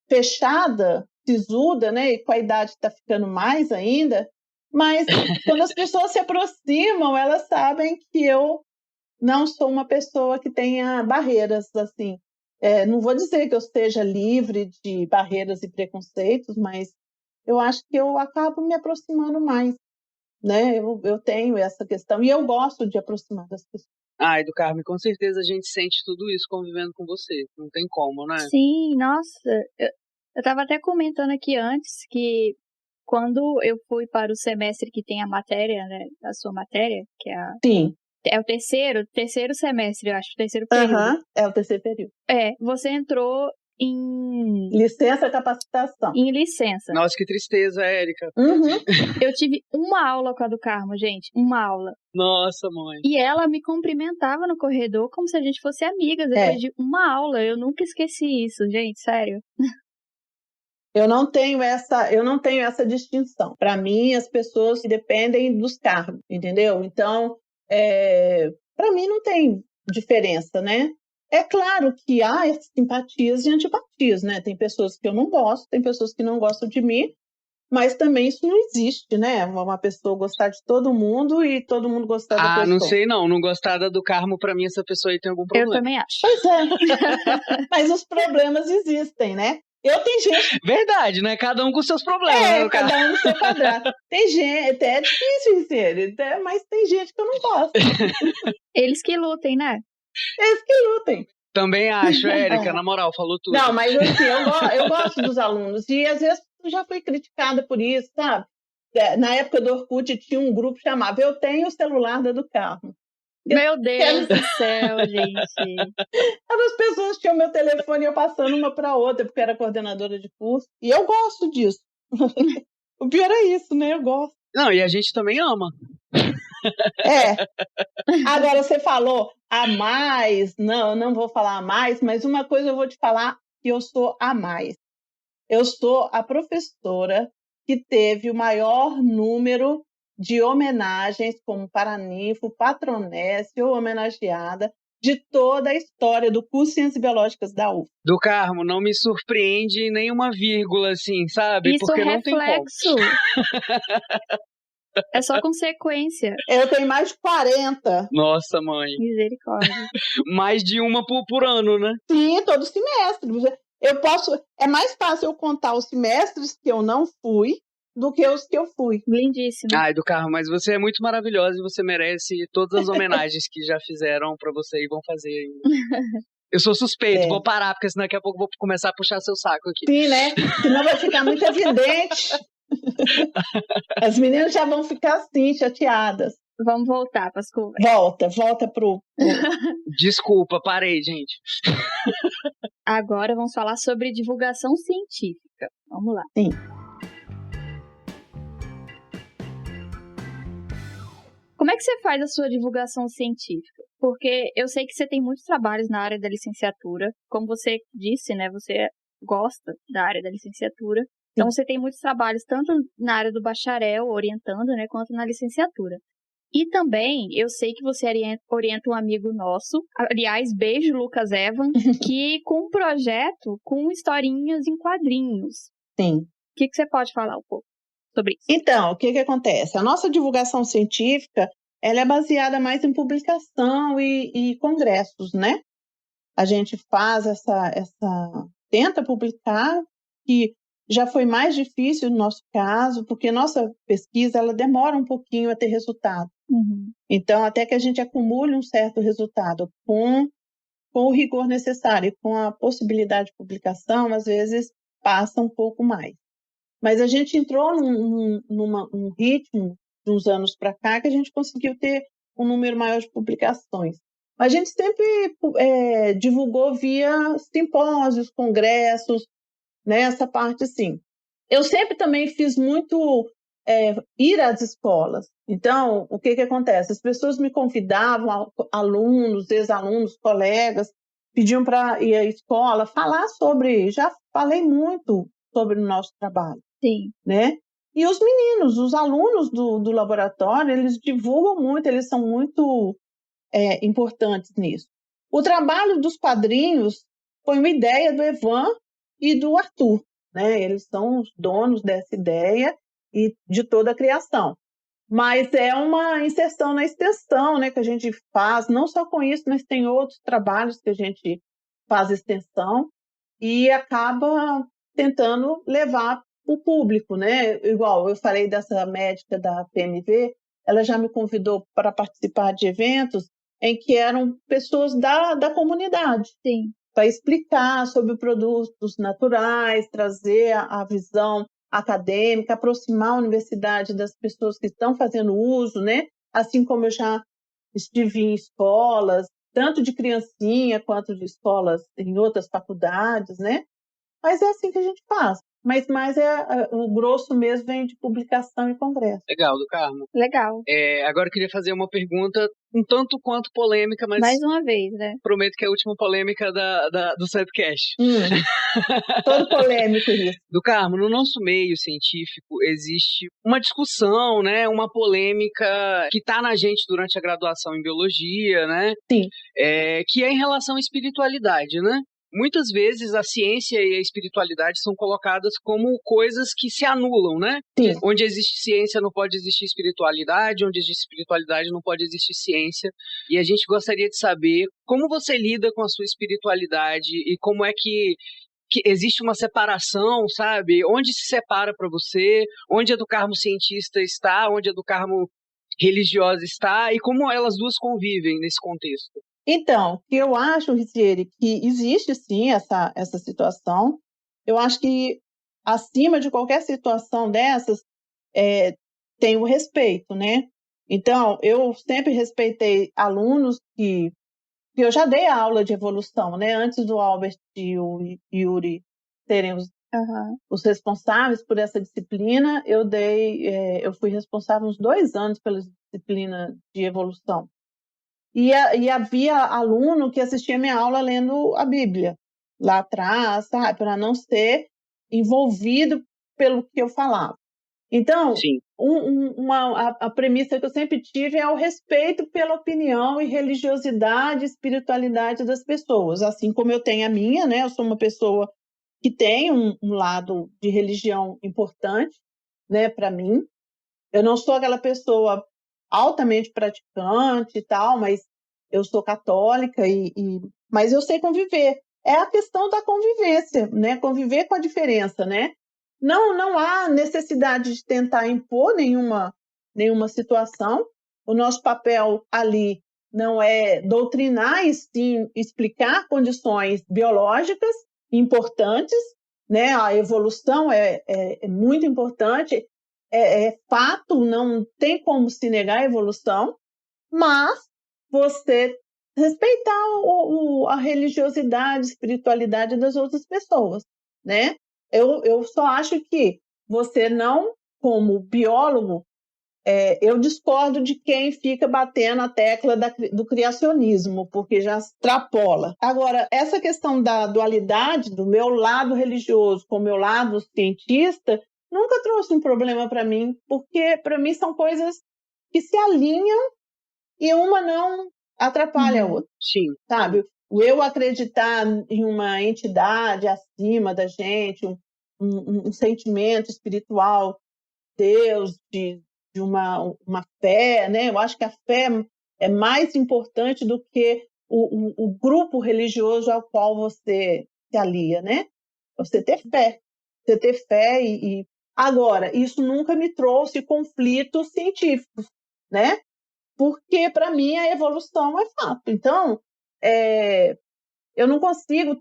fechada, sisuda, né? E com a idade está ficando mais ainda, mas quando as pessoas se aproximam, elas sabem que eu não sou uma pessoa que tenha barreiras, assim. Não vou dizer que eu esteja livre de barreiras e preconceitos, mas eu acho que eu acabo me aproximando mais, né? Eu tenho essa questão e eu gosto de aproximar das pessoas. Ai, do Carmo, com certeza a gente sente tudo isso convivendo com você. Não tem como, né? Sim, nossa. Eu tava até comentando aqui antes que quando eu fui para o semestre que tem a matéria, né? A sua matéria, que é Sim. É o terceiro semestre, eu acho, terceiro período. É o terceiro período. Você entrou em... Licença capacitação. Em licença. Nossa, que tristeza, Érica. Uhum. Eu tive uma aula com a do Carmo, gente, uma aula. Nossa, mãe. E ela me cumprimentava no corredor como se a gente fosse amigas depois de uma aula. Eu nunca esqueci isso, gente, sério. Eu não tenho essa distinção. Para mim, as pessoas dependem dos cargos, entendeu? Então, para mim não tem diferença, né? É claro que há simpatias e antipatias, né? Tem pessoas que eu não gosto, tem pessoas que não gostam de mim, mas também isso não existe, né? Uma pessoa gostar de todo mundo e todo mundo gostar da pessoa. Não sei não. Não gostar da do Carmo, para mim, essa pessoa aí tem algum problema. Eu também acho. Pois é. Mas os problemas existem, né? Tem gente... Verdade, né? Cada um com seus problemas. Né, cada um no seu quadrado. Tem gente, é difícil dizer, mas tem gente que eu não gosto. Eles que lutem, né? Eles que lutem. Também acho, Érica, na moral, falou tudo. Não, mas assim, eu gosto dos alunos. E às vezes eu já fui criticada por isso, sabe? Na época do Orkut tinha um grupo que chamava Eu Tenho o Celular da do Carmo. Meu Deus do céu, gente. As pessoas tinham meu telefone e eu passando uma para outra, porque eu era coordenadora de curso. E eu gosto disso. O pior é isso, né? Eu gosto. Não, e a gente também ama. Agora, você falou a mais. Não vou falar a mais, mas uma coisa eu vou te falar que eu sou a mais. Eu sou a professora que teve o maior número de homenagens como Paraninfo, Patronesse ou homenageada de toda a história do curso de Ciências Biológicas da UF. Do Carmo, não me surpreende nenhuma vírgula, assim, sabe? Isso porque é não tem reflexo. É só consequência. Eu tenho mais de 40. Nossa, mãe. Misericórdia. Mais de uma por ano, né? Sim, todo semestre. É mais fácil eu contar os semestres que eu não fui do que os que eu fui. Lindíssimo. Ai, do Carmo, mas você é muito maravilhosa e você merece todas as homenagens que já fizeram pra você e vão fazer ainda. Eu sou suspeito, vou parar, porque senão daqui a pouco eu vou começar a puxar seu saco aqui. Sim, né? Senão vai ficar muito evidente. As meninas já vão ficar assim, chateadas. Vamos voltar para as conversas. Volta pro... Desculpa, parei, gente. Agora vamos falar sobre divulgação científica. Vamos lá. Sim. Como é que você faz a sua divulgação científica? Porque eu sei que você tem muitos trabalhos na área da licenciatura. Como você disse, né? Você gosta da área da licenciatura. Então, você tem muitos trabalhos, tanto na área do bacharel, orientando, né? Quanto na licenciatura. E também, eu sei que você orienta um amigo nosso, aliás, beijo, Lucas Evan, que com um projeto com historinhas em quadrinhos. Sim. O que você pode falar um pouco sobre isso? Então, o que acontece? A nossa divulgação científica, ela é baseada mais em publicação e congressos, né? A gente faz tenta publicar, que já foi mais difícil no nosso caso, porque nossa pesquisa, ela demora um pouquinho a ter resultado. Uhum. Então, até que a gente acumule um certo resultado com o rigor necessário e com a possibilidade de publicação, às vezes passa um pouco mais. Mas a gente entrou num ritmo de uns anos para cá que a gente conseguiu ter um número maior de publicações. A gente sempre divulgou via simpósios, congressos, né? Essa parte, sim. Eu sempre também fiz muito ir às escolas. Então, o que acontece? As pessoas me convidavam, alunos, ex-alunos, colegas, pediam para ir à escola, falar sobre, já falei muito sobre o nosso trabalho. Sim. Né? E os meninos, os alunos do laboratório, eles divulgam muito, eles são muito importantes nisso. O trabalho dos padrinhos foi uma ideia do Evan e do Arthur, né? Eles são os donos dessa ideia e de toda a criação. Mas é uma inserção na extensão, né, que a gente faz, não só com isso, mas tem outros trabalhos que a gente faz extensão e acaba tentando levar o público, né? Igual eu falei dessa médica da PMV, ela já me convidou para participar de eventos em que eram pessoas da comunidade. Sim. Para explicar sobre produtos naturais, trazer a visão acadêmica, aproximar a universidade das pessoas que estão fazendo uso, né? Assim como eu já estive em escolas, tanto de criancinha quanto de escolas em outras faculdades, né? Mas é assim que a gente faz. Mas mais o grosso mesmo vem de publicação e congresso. Legal, do Carmo. Legal. Agora eu queria fazer uma pergunta um tanto quanto polêmica, mas mais uma vez, né? Prometo que é a última polêmica do Sidecast. Todo polêmico isso. Do Carmo, no nosso meio científico existe uma discussão, né, uma polêmica que está na gente durante a graduação em biologia, né? Sim. Que é em relação à espiritualidade, né? Muitas vezes a ciência e a espiritualidade são colocadas como coisas que se anulam, né? Sim. Onde existe ciência não pode existir espiritualidade, onde existe espiritualidade não pode existir ciência. E a gente gostaria de saber como você lida com a sua espiritualidade e como é que existe uma separação, sabe? Onde se separa para você, onde a do Carmo cientista está, onde a do Carmo religiosa está e como elas duas convivem nesse contexto. Então, que eu acho, Ricieri, que existe sim essa situação. Eu acho que acima de qualquer situação dessas tem o respeito, né? Então, eu sempre respeitei alunos que eu já dei aula de evolução, né? Antes do Albert e o Yuri serem os responsáveis por essa disciplina, eu fui responsável uns 2 anos pela disciplina de evolução. E havia aluno que assistia minha aula lendo a Bíblia lá atrás, sabe? Para não ser envolvido pelo que eu falava. Então, a premissa que eu sempre tive é o respeito pela opinião e religiosidade e espiritualidade das pessoas. Assim como eu tenho a minha, né? Eu sou uma pessoa que tem um lado de religião importante, né, para mim. Eu não sou aquela pessoa altamente praticante e tal, mas eu sou católica mas eu sei conviver. É a questão da convivência, né? Conviver com a diferença, né? Não há necessidade de tentar impor nenhuma situação. O nosso papel ali não é doutrinar e sim explicar condições biológicas importantes, né? A evolução é muito importante. É fato, não tem como se negar a evolução, mas você respeitar a religiosidade, a espiritualidade das outras pessoas, né? Eu só acho que você não, como biólogo, eu discordo de quem fica batendo a tecla do criacionismo, porque já extrapola. Agora, essa questão da dualidade do meu lado religioso com o meu lado cientista nunca trouxe um problema para mim, porque para mim são coisas que se alinham e uma não atrapalha a outra. Sim. Sabe? O eu acreditar em uma entidade acima da gente, um sentimento espiritual, Deus, de uma fé, né? Eu acho que a fé é mais importante do que o grupo religioso ao qual você se alia, né? Você ter fé agora, isso nunca me trouxe conflitos científicos, né? Porque para mim a evolução é fato. Então, eu não consigo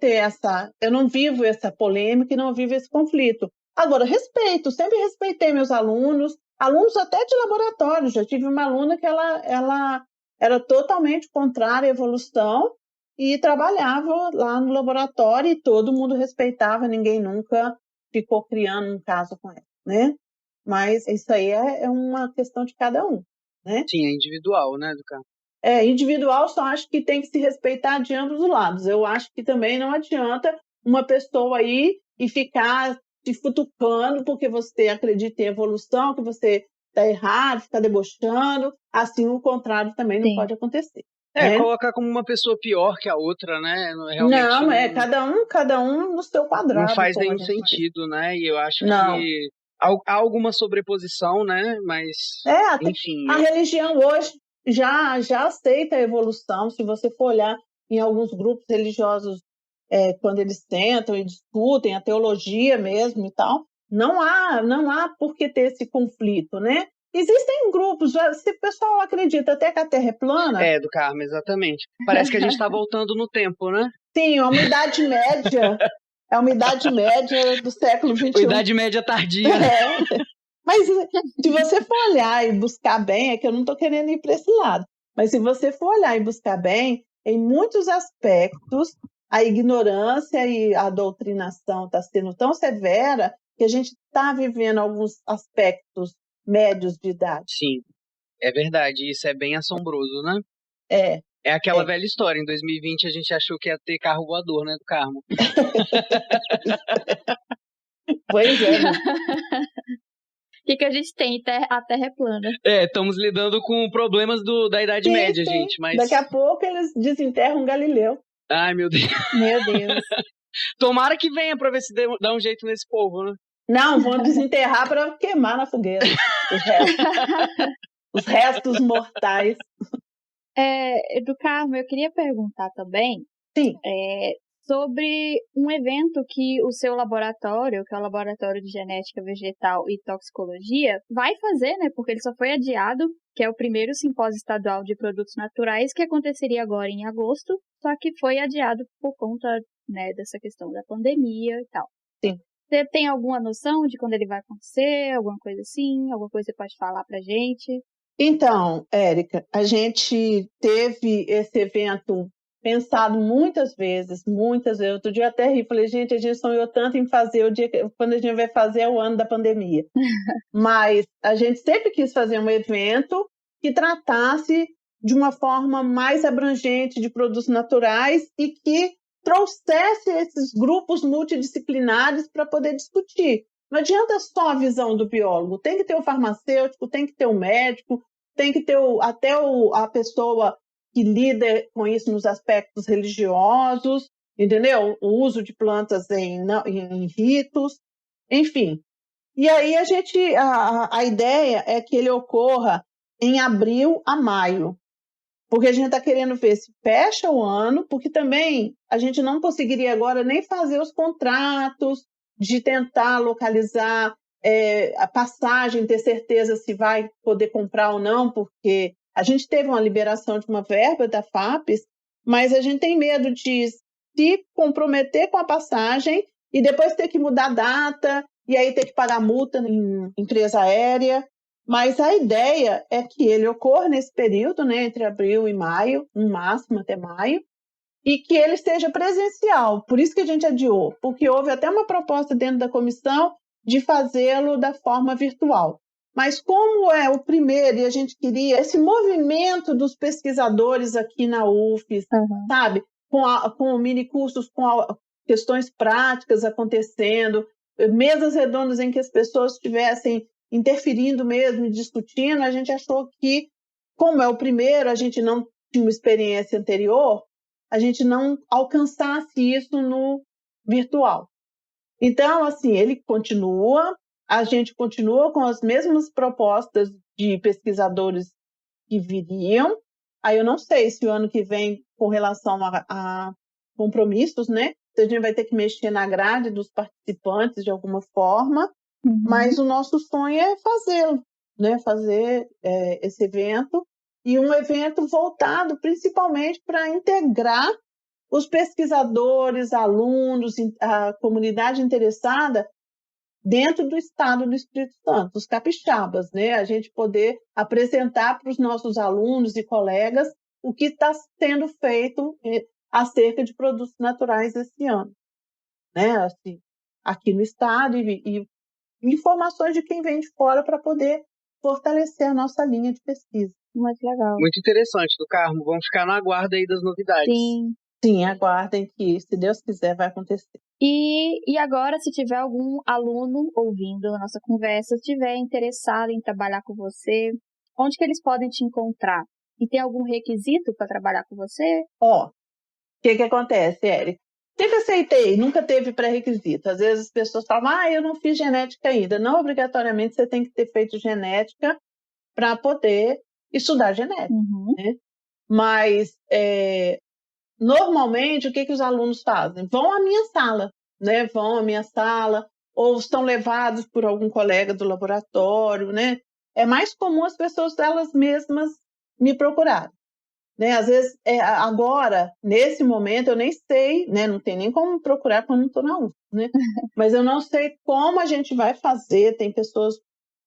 eu não vivo essa polêmica e não vivo esse conflito. Agora, sempre respeitei meus alunos até de laboratório. Já tive uma aluna que ela era totalmente contrária à evolução e trabalhava lá no laboratório e todo mundo respeitava, ninguém nunca ficou criando um caso com ela, né? mas isso aí é uma questão de cada um, né? Sim, é individual, né, do carro. Individual, só acho que tem que se respeitar de ambos os lados. Eu acho que também não adianta uma pessoa aí e ficar te futucando porque você acredita em evolução, que você está errado, ficar debochando. Assim, o contrário também não pode acontecer. Colocar como uma pessoa pior que a outra, né? Realmente não, cada um no seu quadrado. Não faz nenhum sentido, né? E eu acho não. que há alguma sobreposição, né? Mas, enfim... A religião hoje já aceita a evolução. Se você for olhar em alguns grupos religiosos, quando eles sentam e discutem a teologia mesmo e tal, não há por que ter esse conflito, né? Existem grupos, se o pessoal acredita até que a Terra é plana... do Carmo, exatamente. Parece que a gente está voltando no tempo, né? Sim, é uma idade média. É uma idade média do século XXI. Uma idade média tardia. Mas se você for olhar e buscar bem, é que eu não estou querendo ir para esse lado, mas se você for olhar e buscar bem, em muitos aspectos, a ignorância e a doutrinação está sendo tão severa que a gente está vivendo alguns aspectos médios de idade. Sim, é verdade. Isso é bem assombroso, né? É aquela velha história. Em 2020 a gente achou que ia ter carro voador, né, do Carmo? Pois é. O que a gente tem? A Terra é plana. Estamos lidando com problemas da Idade Média, gente. Mas... Daqui a pouco eles desenterram Galileu. Ai, meu Deus. Meu Deus. Tomara que venha para ver se dá um jeito nesse povo, né? Não, vão desenterrar para queimar na fogueira os restos mortais. Do Carmo, eu queria perguntar também Sim. Sobre um evento que o seu laboratório, que é o Laboratório de Genética Vegetal e Toxicologia, vai fazer, né? Porque ele só foi adiado, que é o primeiro simpósio estadual de produtos naturais, que aconteceria agora em agosto, só que foi adiado por conta, né, dessa questão da pandemia e tal. Sim. Você tem alguma noção de quando ele vai acontecer? Alguma coisa assim? Alguma coisa que você pode falar pra gente? Então, Érica, a gente teve esse evento pensado muitas vezes. Outro dia eu até ri, falei, gente, a gente sonhou tanto em fazer quando a gente vai fazer o ano da pandemia. Mas a gente sempre quis fazer um evento que tratasse de uma forma mais abrangente de produtos naturais e que trouxesse esses grupos multidisciplinares para poder discutir. Não adianta só a visão do biólogo, tem que ter o farmacêutico, tem que ter o médico, tem que ter a pessoa que lida com isso nos aspectos religiosos, entendeu? O uso de plantas em ritos, enfim. E aí a ideia é que ele ocorra em abril a maio, porque a gente está querendo ver se fecha o ano, porque também a gente não conseguiria agora nem fazer os contratos de tentar localizar a passagem, ter certeza se vai poder comprar ou não, porque a gente teve uma liberação de uma verba da FAPES, mas a gente tem medo de se comprometer com a passagem e depois ter que mudar a data e aí ter que pagar multa em empresa aérea. Mas a ideia é que ele ocorra nesse período, né, entre abril e maio, no máximo até maio, e que ele seja presencial. Por isso que a gente adiou, porque houve até uma proposta dentro da comissão de fazê-lo da forma virtual. Mas como é o primeiro e a gente queria esse movimento dos pesquisadores aqui na UFES, sabe? Com mini-cursos, com questões práticas acontecendo, mesas redondas em que as pessoas estivessem interferindo mesmo e discutindo, a gente achou que, como é o primeiro, a gente não tinha uma experiência anterior, a gente não alcançasse isso no virtual. Então, assim, ele continua, a gente continua com as mesmas propostas de pesquisadores que viriam. Aí eu não sei se o ano que vem, com relação a compromissos, né? A gente vai ter que mexer na grade dos participantes de alguma forma, mas o nosso sonho é fazê-lo, né? Fazer esse evento, e um evento voltado principalmente para integrar os pesquisadores, alunos, a comunidade interessada dentro do estado do Espírito Santo, os capixabas, né? A gente poder apresentar para os nossos alunos e colegas o que está sendo feito acerca de produtos naturais esse ano, né? Assim, aqui no estado e informações de quem vem de fora para poder fortalecer a nossa linha de pesquisa. Muito legal. Muito interessante, do Carmo. Vamos ficar no aguardo aí das novidades. Sim, aguardem que, se Deus quiser, vai acontecer. E agora, se tiver algum aluno ouvindo a nossa conversa, estiver interessado em trabalhar com você, onde que eles podem te encontrar? E tem algum requisito para trabalhar com você? O que acontece, Érica? Sempre aceitei, nunca teve pré-requisito. Às vezes as pessoas falam, eu não fiz genética ainda. Não obrigatoriamente você tem que ter feito genética para poder estudar genética. Né? Mas, normalmente, o que os alunos fazem? Vão à minha sala, né? Vão à minha sala, ou estão levados por algum colega do laboratório, né? É mais comum as pessoas elas mesmas me procurarem. Né? Às vezes, agora, nesse momento, eu nem sei, né? Não tem nem como procurar quando não estou na UF, né? Mas eu não sei como a gente vai fazer. Tem pessoas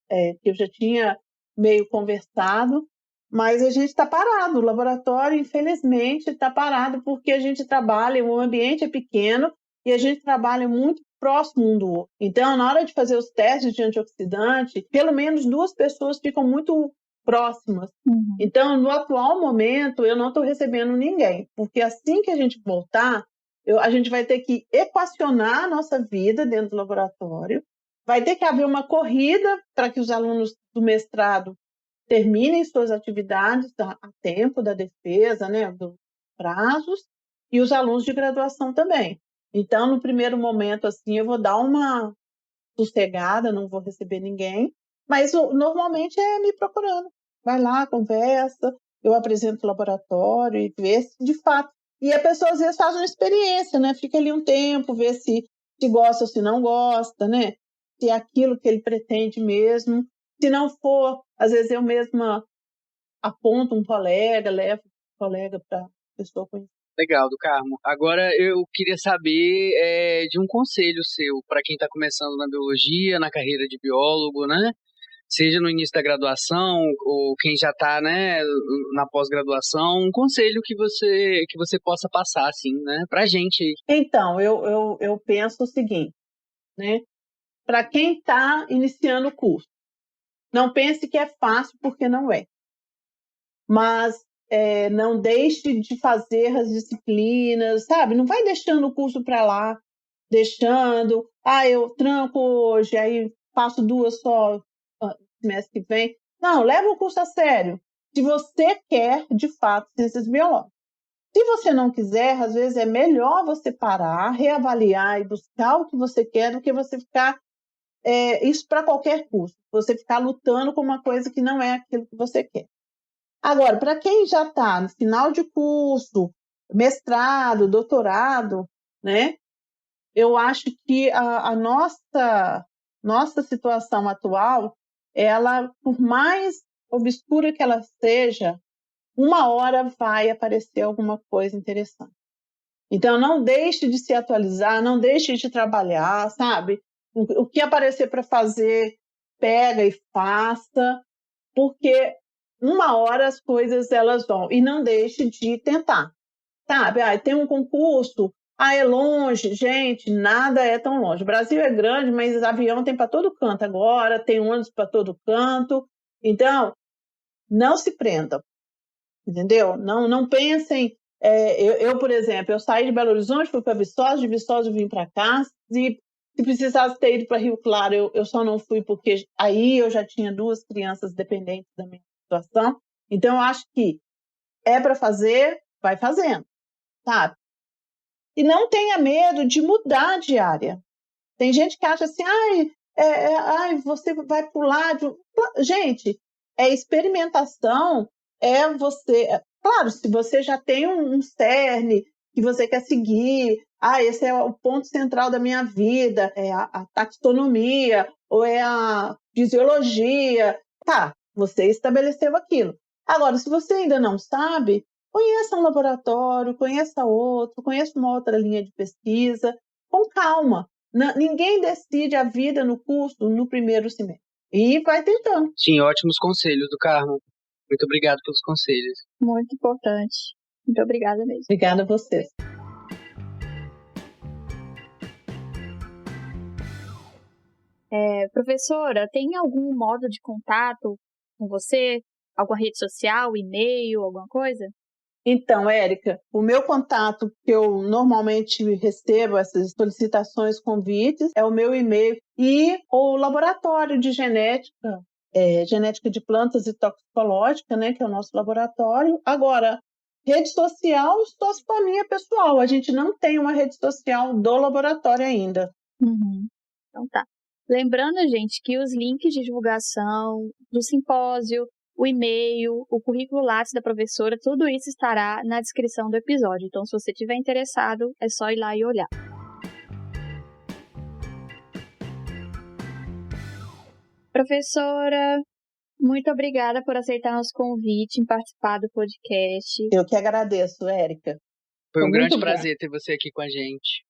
que eu já tinha meio conversado, mas a gente está parado. O laboratório, infelizmente, está parado porque a gente trabalha, o ambiente é pequeno e a gente trabalha muito próximo um do outro. Então, na hora de fazer os testes de antioxidante, pelo menos 2 pessoas ficam muito próximas. Então, no atual momento, eu não estou recebendo ninguém, porque assim que a gente voltar, a gente vai ter que equacionar a nossa vida dentro do laboratório, vai ter que haver uma corrida para que os alunos do mestrado terminem suas atividades a tempo da defesa, né, dos prazos, e os alunos de graduação também. Então, no primeiro momento, assim, eu vou dar uma sossegada, não vou receber ninguém, mas normalmente é me procurando. Vai lá, conversa, eu apresento o laboratório e vê se de fato. E a pessoa às vezes faz uma experiência, né? Fica ali um tempo, vê se gosta ou se não gosta, né? Se é aquilo que ele pretende mesmo. Se não for, às vezes eu mesma aponto um colega, levo um colega para a pessoa conhecer. Legal, do Carmo. Agora eu queria saber de um conselho seu para quem está começando na biologia, na carreira de biólogo, né? Seja no início da graduação ou quem já está, né, na pós-graduação, um conselho que você possa passar, assim, né, para gente aí. Então, eu penso o seguinte, né? Para quem está iniciando o curso, não pense que é fácil, porque não é. Mas não deixe de fazer as disciplinas, sabe? Não vai deixando o curso para lá, deixando, eu tranco hoje, aí faço 2 só semestre que vem. Não, leva o curso a sério. Se você quer, de fato, ciências biológicas. Se você não quiser, às vezes é melhor você parar, reavaliar e buscar o que você quer do que você ficar isso para qualquer custo. Você ficar lutando com uma coisa que não é aquilo que você quer. Agora, para quem já está no final de curso, mestrado, doutorado, né? Eu acho que a nossa situação atual, ela, por mais obscura que ela seja, uma hora vai aparecer alguma coisa interessante. Então, não deixe de se atualizar, não deixe de trabalhar, sabe? O que aparecer para fazer, pega e faça, porque uma hora as coisas elas vão. E não deixe de tentar, sabe? Tem um concurso, é longe. Gente, nada é tão longe. O Brasil é grande, mas avião tem para todo canto agora, tem ônibus para todo canto. Então, não se prendam, entendeu? Não pensem. Eu, por exemplo, eu saí de Belo Horizonte, fui para Viçosa, de Viçosa eu vim para cá, e se precisasse ter ido para Rio Claro, eu só não fui porque aí eu já tinha 2 crianças dependentes da minha situação. Então, eu acho que é para fazer, vai fazendo, sabe? E não tenha medo de mudar de área. Tem gente que acha assim, você vai pular de... Gente, experimentação, você... Claro, se você já tem um cerne que você quer seguir, esse é o ponto central da minha vida, é a taxonomia, ou é a fisiologia, você estabeleceu aquilo. Agora, se você ainda não sabe, conheça um laboratório, conheça outro, conheça uma outra linha de pesquisa, com calma. Ninguém decide a vida no curso no primeiro semestre. E vai tentando. Sim, ótimos conselhos, do Carmo. Muito obrigado pelos conselhos. Muito importante. Muito obrigada mesmo. Obrigada a vocês. Professora, tem algum modo de contato com você? Alguma rede social, e-mail, alguma coisa? Então, Érica, o meu contato que eu normalmente recebo essas solicitações, convites, é o meu e-mail e o laboratório de genética, genética de plantas e toxicológica, né, que é o nosso laboratório. Agora, rede social, só se for minha pessoal. A gente não tem uma rede social do laboratório ainda. Uhum. Então tá. Lembrando, gente, que os links de divulgação do simpósio, o e-mail, o currículo Lattes da professora, tudo isso estará na descrição do episódio. Então, se você estiver interessado, é só ir lá e olhar. Professora, muito obrigada por aceitar nosso convite em participar do podcast. Eu que agradeço, Érica. Foi um grande prazer ter você aqui com a gente.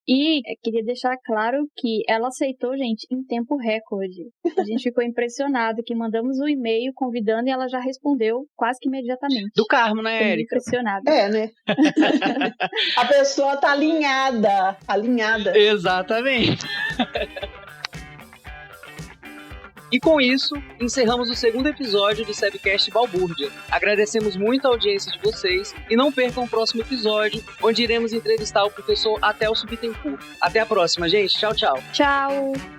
E queria deixar claro que ela aceitou, gente, em tempo recorde. A gente ficou impressionado que mandamos um e-mail convidando e ela já respondeu quase que imediatamente. Do Carmo, né, Érica? Impressionada. Né? A pessoa tá alinhada. Exatamente. E com isso, encerramos o segundo episódio do SEBcast Balbúrdia. Agradecemos muito a audiência de vocês e não percam o próximo episódio, onde iremos entrevistar o professor Atelso Bittencourt. Até a próxima, gente. Tchau, tchau. Tchau.